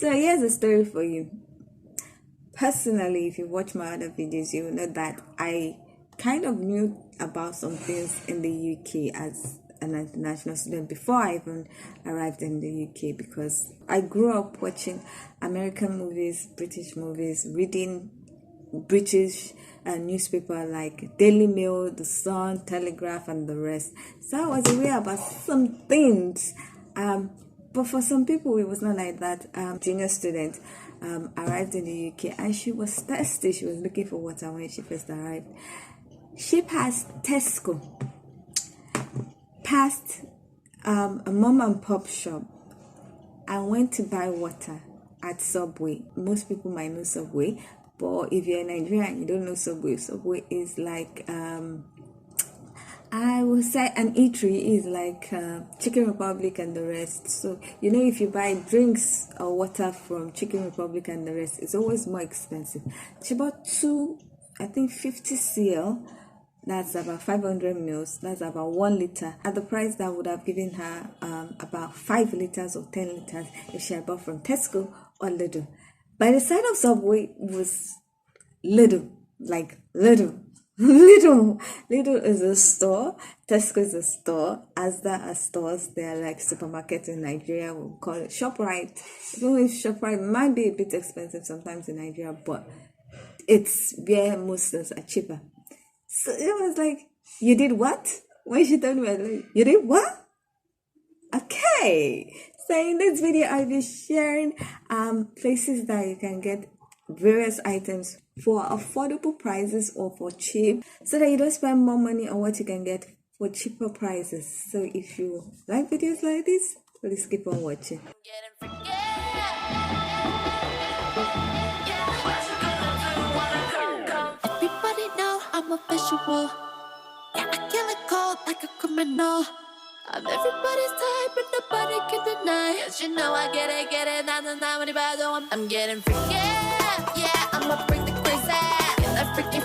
So here's a story for you. Personally, if you watch my other videos, you will know that I kind of knew about some things in the UK as an international student before I even arrived in the UK, because I grew up watching American movies, British movies, reading British newspaper like Daily Mail, The Sun, Telegraph, and the rest. So I was aware about some things. But for some people, it was not like that. Junior student arrived in the UK, and she was thirsty. She was looking for water when she first arrived. She passed Tesco, passed a mom and pop shop, and went to buy water at Subway. Most people might know Subway, but if you're in Nigeria and you don't know Subway, Subway is like I would say an eatery, is like Chicken Republic and the rest. So if you buy drinks or water from Chicken Republic and the rest, it's always more expensive. She bought 50 cl. That's about 500 mils. That's about 1 liter. At the price that would have given her about 5 liters or 10 liters if she had bought from Tesco or Lidl. By the side of Subway was Lidl, like Lidl. Lidl is a store, Tesco is a store, Asda are stores. They are like supermarkets in Nigeria. We'll call it ShopRite. Even if ShopRite might be a bit expensive sometimes in Nigeria, but it's where most things are cheaper. So it was like, you did what? When she told me, I was like, you did what? Okay. So in this video, I'll be sharing places that you can get various items for affordable prices or for cheap, so that you don't spend more money on what you can get for cheaper prices. So if you like videos like this, please keep on watching. Everybody know I'm a visual. Yeah, I kill it cold like a criminal. I'm everybody's type, but nobody can deny. Cause I get it, I'm getting freaky. Yeah, I'ma bring the crazy. Get that freaky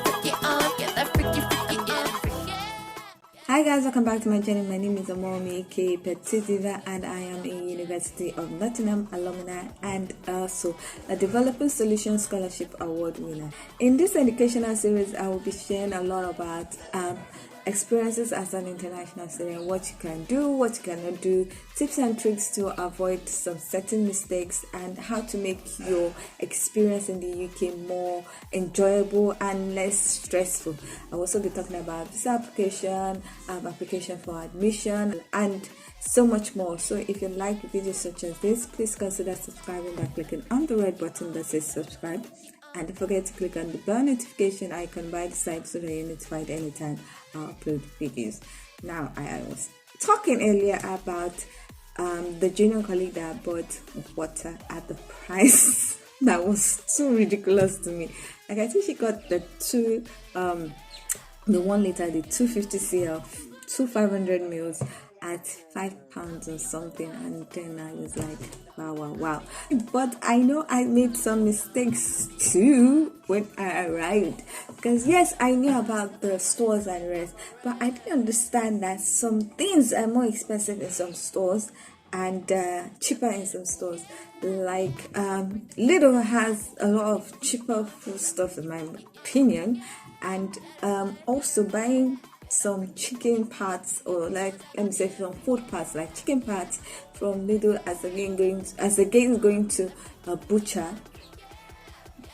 on, get that freaky, getting freaky. Hi guys, welcome back to my channel. My name is Amomi, aka Petit Diva, and I am a University of Nottingham alumni and also a Developing Solutions Scholarship Award winner. In this educational series, I will be sharing a lot about experiences as an international student, what you can do, what you cannot do, tips and tricks to avoid some certain mistakes, and how to make your experience in the UK more enjoyable and less stressful. I'll also be talking about visa application, application for admission, and so much more. So if you like videos such as this, please consider subscribing by clicking on the red button that says subscribe. And don't forget to click on the bell notification icon by the side so that you're notified anytime I upload videos. Now, I was talking earlier about the junior colleague that bought water at the price that was so ridiculous to me. Like, I think she got the 1 liter, the 250 cl, 500 mils at £5 or something, and then I was like, wow. But I know I made some mistakes too when I arrived, because yes, I knew about the stores and the rest, but I didn't understand that some things are more expensive in some stores and cheaper in some stores. Like Lidl has a lot of cheaper food stuff in my opinion, and also buying some chicken parts, or like, let me say, some food parts like chicken parts from Lidl as against going to a butcher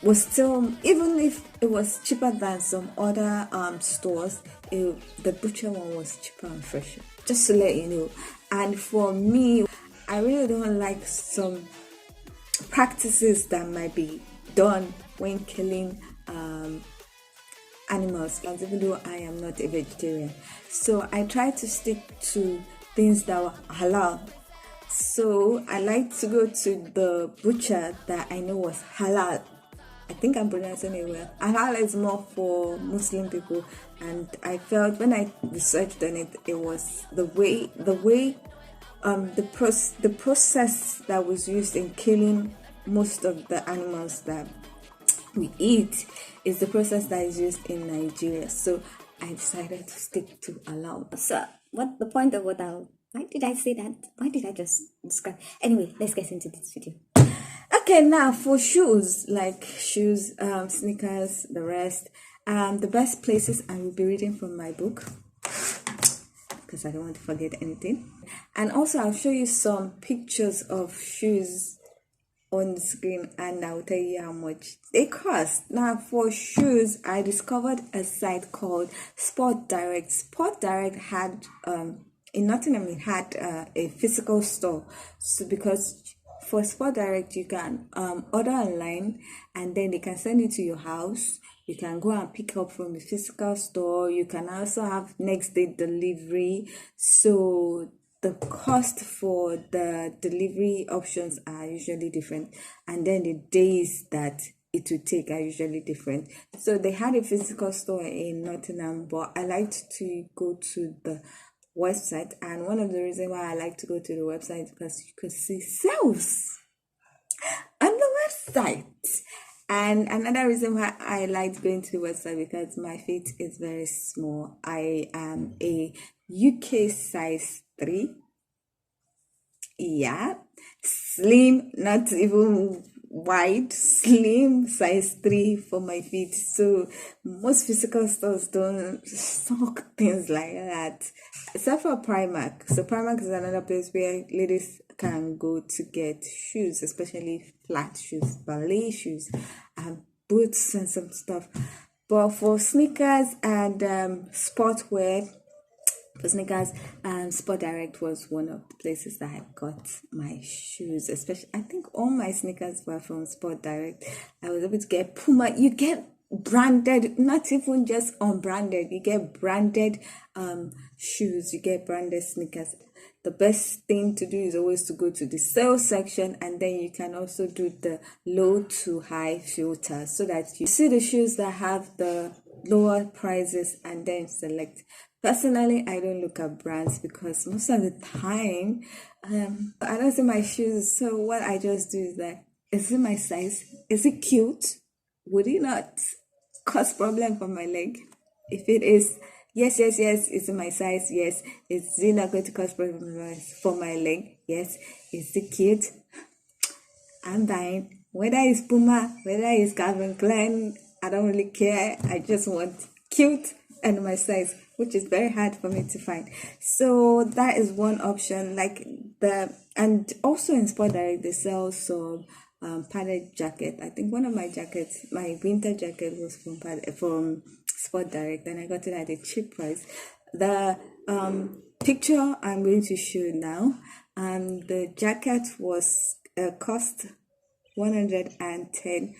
was still, even if it was cheaper than some other stores, the butcher one was cheaper and fresher, just to let you know. And for me, I really don't like some practices that might be done when killing animals, even though I am not a vegetarian. So I try to stick to things that were halal. So I like to go to the butcher that I know was halal. I think I'm pronouncing it well. Halal is more for Muslim people, and I felt when I researched on it, it was the process that was used in killing most of the animals that we eat is the process that is used in Nigeria. So I decided to stick to halal. So what the point of what why did I say that? Why did I just describe? Anyway, let's get into this video. Okay, now for shoes, like shoes, sneakers, the rest, the best places, I will be reading from my book because I don't want to forget anything. And also I'll show you some pictures of shoes on the screen and I'll tell you how much they cost. Now for shoes, I discovered a site called Sport Direct. Sport Direct had in Nottingham, it had a physical store. So because for Sport Direct, you can order online and then they can send it to your house. You can go and pick up from the physical store. You can also have next day delivery. So the cost for the delivery options are usually different, and then the days that it will take are usually different. So they had a physical store in Nottingham, but I liked to go to the website, and one of the reasons why I like to go to the website is because you could see sales on the website. And another reason why I liked going to the website because my feet is very small. I am a UK size 3. Yeah, slim, not even wide, slim, size 3 for my feet. So most physical stores don't stock things like that, except for PRIMARK. So PRIMARK is another place where ladies can go to get shoes, especially flat shoes, ballet shoes, and boots and some stuff. But for sneakers and sportwear, for sneakers, Sport Direct was one of the places that I got my shoes. Especially, I think all my sneakers were from Sport Direct. I was able to get Puma. You get branded, not even just unbranded. You get branded shoes. You get branded sneakers. The best thing to do is always to go to the sales section, and then you can also do the low to high filter so that you see the shoes that have the lower prices and then select. Personally, I don't look at brands because most of the time I don't see my shoes. So what I just do is that, is it my size? Is it cute? Would it not cause problem for my leg? If it is, yes, it's in my size. Yes, is it not going to cause problem for my leg? Yes, is it cute? I'm buying. Whether it's Puma, whether it's Calvin Klein, I don't really care. I just want cute and my size, which is very hard for me to find. So that is one option. And also in Sport Direct they sell some padded jacket. I think one of my jackets, my winter jacket, was from Sport Direct, and I got it at a cheap price. The picture I'm going to show now, the jacket was cost £110.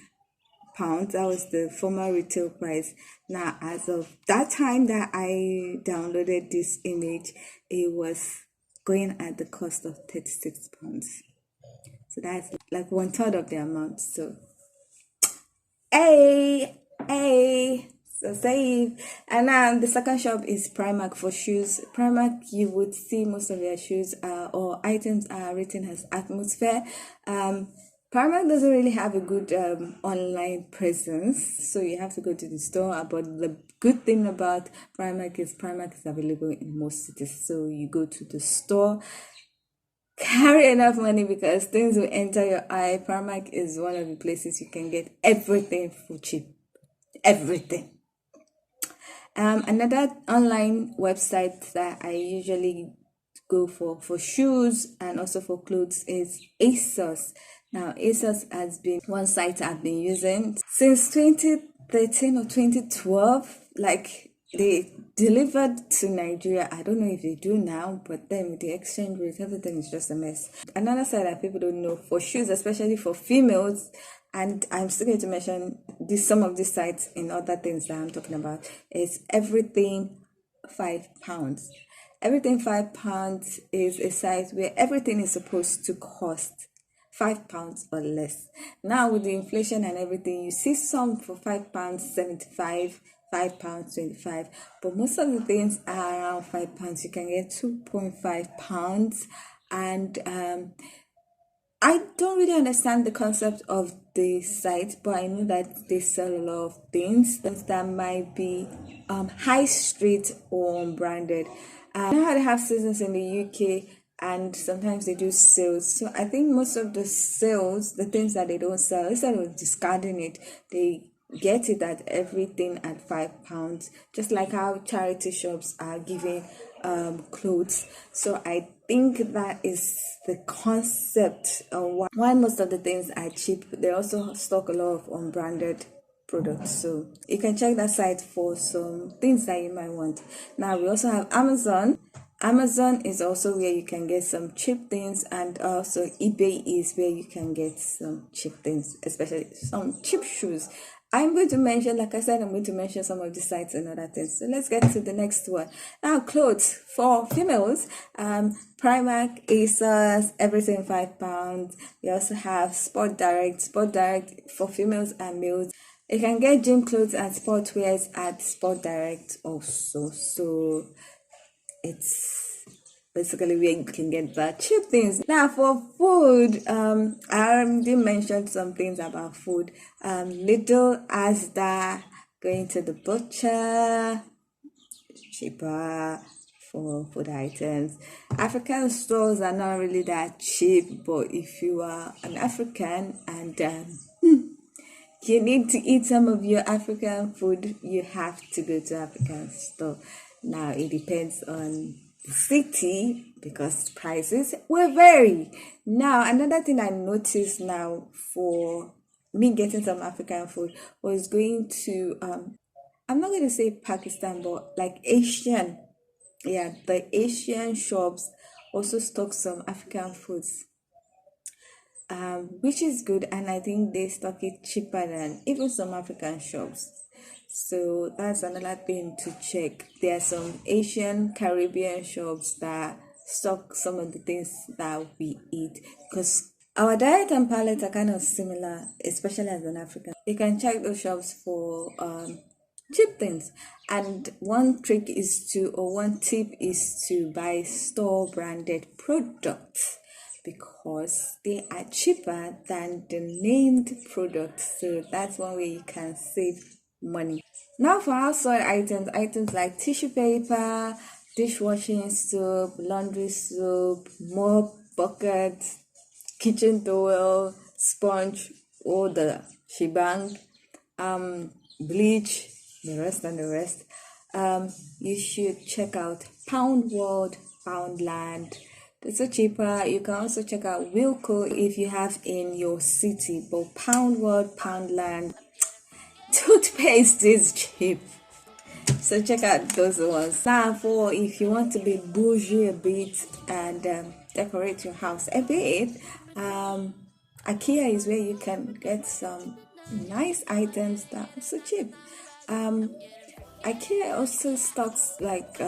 That was the former retail price. Now, as of that time that I downloaded this image, it was going at the cost of £36. So that's like 1/3 of the amount. So, so save. And the second shop is PRIMARK for shoes. PRIMARK, you would see most of their shoes or items are written as atmosphere. PRIMARK doesn't really have a good online presence, so you have to go to the store. But the good thing about PRIMARK is available in most cities. So you go to the store, carry enough money because things will enter your eye. PRIMARK is one of the places you can get everything for cheap. Everything. Another online website that I usually go for shoes and also for clothes is ASOS. Now, ASOS has been one site I've been using since 2013 or 2012. Like, they delivered to Nigeria. I don't know if they do now, but then with the exchange rate, everything is just a mess. Another site that people don't know for shoes, especially for females, and I'm still going to mention some of these sites in other things that I'm talking about, is Everything £5. Everything £5 is a site where everything is supposed to cost £5 or less. Now with the inflation and everything, you see some for £5.75, £5.25, but most of the things are around £5. You can get £2.5, and I don't really understand the concept of the site, but I know that they sell a lot of things that might be high street or unbranded. I know how they have seasons in the UK. and sometimes they do sales. So I think most of the sales, the things that they don't sell, instead of discarding it, they get it at everything at £5, just like how charity shops are giving clothes. So I think that is the concept of why most of the things are cheap. They also stock a lot of unbranded products, so you can check that site for some things that you might want. Now we also have Amazon is also where you can get some cheap things, and also eBay is where you can get some cheap things, especially some cheap shoes. I'm going to mention, like I said, I'm going to mention some of the sites and other things. So let's get to the next one. Now, clothes for females, PRIMARK, ASOS, everything £5. We also have Sport Direct for females and males. You can get gym clothes and sportwears at Sport Direct also. So it's basically where you can get the cheap things. Now for food, I already mentioned some things about food. Little Asda, going to the butcher, cheaper for food items. African stores are not really that cheap, but if you are an African and you need to eat some of your African food, you have to go to African store. Now it depends on the city because prices will vary. Now another thing I noticed now for me getting some African food was going to I'm not going to say Pakistan, but like Asian. Yeah, the Asian shops also stock some African foods, which is good, and I think they stock it cheaper than even some African shops. So that's another thing to check. There are some Asian Caribbean shops that stock some of the things that we eat, because our diet and palate are kind of similar, especially as an African. You can check those shops for cheap things. And one tip is to buy store branded products, because they are cheaper than the named products. So that's one way you can save money. Now for household items like tissue paper, dishwashing soap, laundry soap, mop, bucket, kitchen towel, sponge, all the shebang, bleach, the rest. You should check out Pound World, Poundland. It's so cheaper. You can also check out Wilco if you have in your city, but Pound World, Poundland, toothpaste is cheap. So check out those ones. Now for if you want to be bougie a bit and decorate your house a bit, IKEA is where you can get some nice items that are so cheap. IKEA also stocks like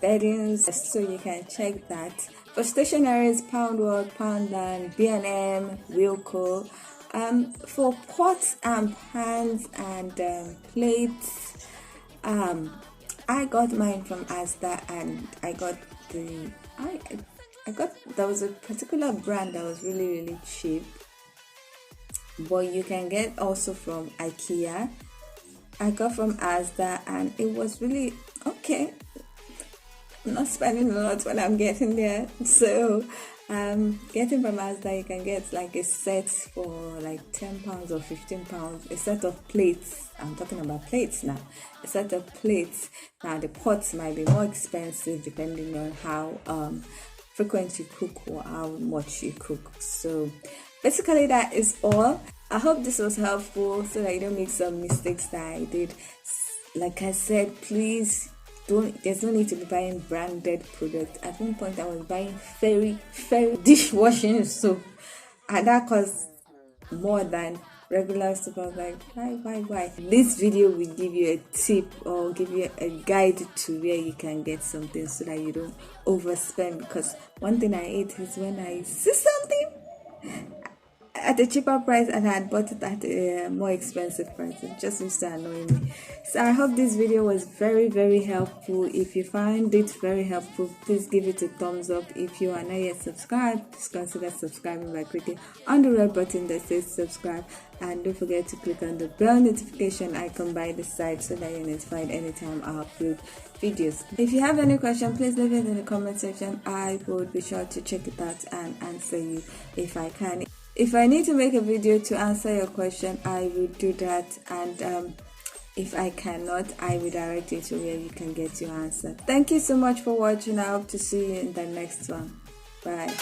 beddings, so you can check that. For stationaries, Pound World, Poundland, B&M, Wilco. For pots and pans and plates, I got mine from Asda, and I got there was a particular brand that was really cheap, but you can get also from IKEA. I got from Asda and it was really okay. I'm not spending a lot when I'm getting there, so getting from Asda, you can get like a set for like £10 or £15. A set of plates. I'm talking about plates now. A set of plates. Now the pots might be more expensive depending on how frequent you cook or how much you cook. So basically that is all. I hope this was helpful so that you don't make some mistakes that I did. Like I said, please there's no need to be buying branded products. At one point I was buying fairy dishwashing soap, and that cost more than regular soap. I was like, why? This video will give you a tip or give you a guide to where you can get something so that you don't overspend, because one thing I hate is when I see something at a cheaper price and I had bought it at a more expensive price. It just used to annoy me. So I hope this video was very helpful. If you find it very helpful, please give it a thumbs up. If you are not yet subscribed, please consider subscribing by clicking on the red button that says subscribe, and don't forget to click on the bell notification icon by the side so that you're notified anytime I upload videos. If you have any question, please leave it in the comment section. I will be sure to check it out and answer you if I can. If I need to make a video to answer your question, I will do that, and if I cannot, I will direct you to where you can get your answer. Thank you so much for watching. I hope to see you in the next one. Bye.